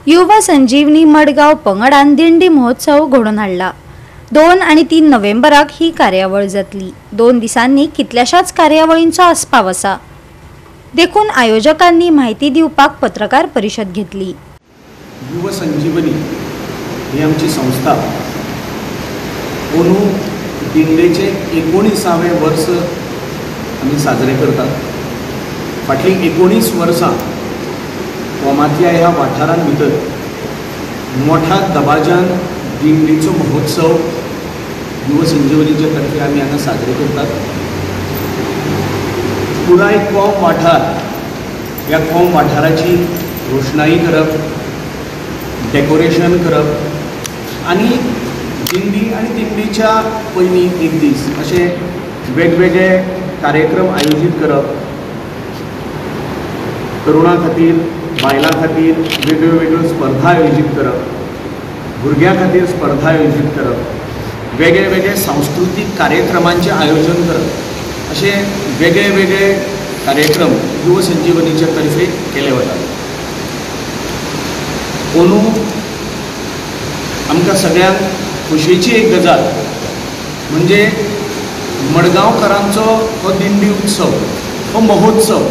युवा संजीवनी मडगाव पंगडान दिंडी महोत्सव घडोवन हाडला। 2 आणि 3 नोव्हेंबराक ही कार्यावळ जातली। 2 दिसांनी कितल्याशाच कार्यावळींचो आस्पाव आसा। देखून आयोजकांनी माहिती दिवपाक पत्रकार परिषद घेतली। युवा संजीवनी ही आमची संस्था अंदू दिंडेचे 19वें वर्स आमी साजरे करतात। फाटली 19 वर्सां गोमातल्या ह्या वाठारां भितर मोठ्या दबाज्यान दिंडीचो महोत्सव युवा संजीवनीचे तर्फे आमी हांगा साजरे करतात। पुराय कोम वाठार ह्या कोम वाठाराची रोशनाई करप, डेकोरेशन करप आनी दिंडी आनी दिंडीच्या पयलीं एक दीस अशे वेगवेगळे कार्यक्रम आयोजीत करप। तरुणां खातीर, बायलां खातीर वेगळ्यो वेगळ्यो स्पर्धा आयोजीत करप, भुरग्यां खातीर स्पर्धा आयोजीत करप, वेगळे वेगळे सांस्कृतीक कार्यक्रमांचें आयोजन करप, अशे वेगळे वेगळे कार्यक्रम युवा संजीवनीच्या तर्फे केले वतात। अंदू आमकां सगळ्यांक खोशयेची एक गजाल म्हणजे मडगांवकारांचो हो दिंडी उत्सव, हो महोत्सव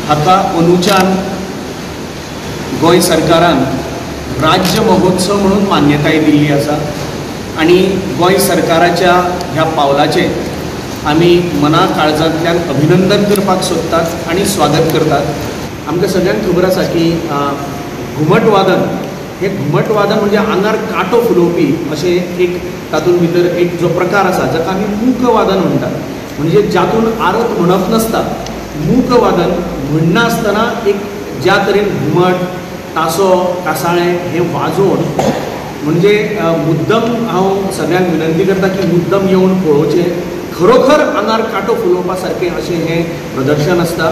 हाका अंदूच्यान गोंय सरकारान राज्य महोत्सव म्हणून मान्यताय दिल्ली आसा आनी गोंय सरकाराच्या ह्या पावलाचे आमी मना काळजांतल्यान अभिनंदन करपाक सोदतात आनी स्वागत करतात। आमकां सगळ्यांक खबर आसा की घुमट वादन हे घुमट वादन म्हणजे आंगार कांटो फुलोवपी अशें एक तातूंत भितर एक जो प्रकार आसा जाका आमी मूक वादन म्हणटात। म्हणजे जातून आरत म्हणप नासता, मूक वादन म्हणना आसतना एक ज्या तरेन घुमट, तासो, कासाळें हे वाजोवन म्हणजे मुद्दम हांव सगळ्यांक विनंती करता की मुद्दम येवन पळोवचें। खरोखर आंगार कांटो फुलोवपा सारकें अशें हें प्रदर्शन आसता।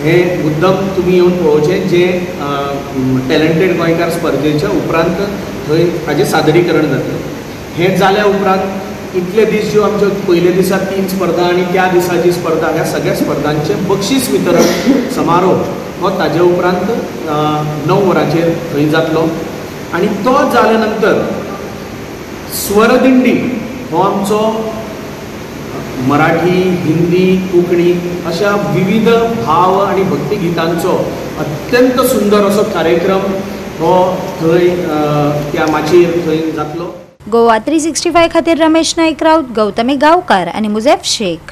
हे मुद्दम तुमी येवन पळोवचें जे टॅलंटेड गोंयकार स्पर्धेच्या उपरांत थंय ताजें सादरीकरण जातलें। हें जाल्या उपरांत इतले दीस ज्यो आमच्यो पयल्या दिसा 3 स्पर्धा आनी त्या दिसाची स्पर्धा ह्या सगळ्या स्पर्धांचें बक्षीस वितरण समारोह हो ताजे उपरांत 9 वरांचेर थंय जातलो आनी तो जाल्या नंतर स्वरदिंडी हो आमचो मराठी, हिंदी, कोंकणी अशा विविध भाव आनी भक्ती गितांचो अत्यंत सुंदर असो कार्यक्रम हो थंय त्या माचयेर थंय जातलो। गोवा 365 खातीर रमेश नाईक राऊत, गौतमी गांवकार आनी मुजेफ शेख।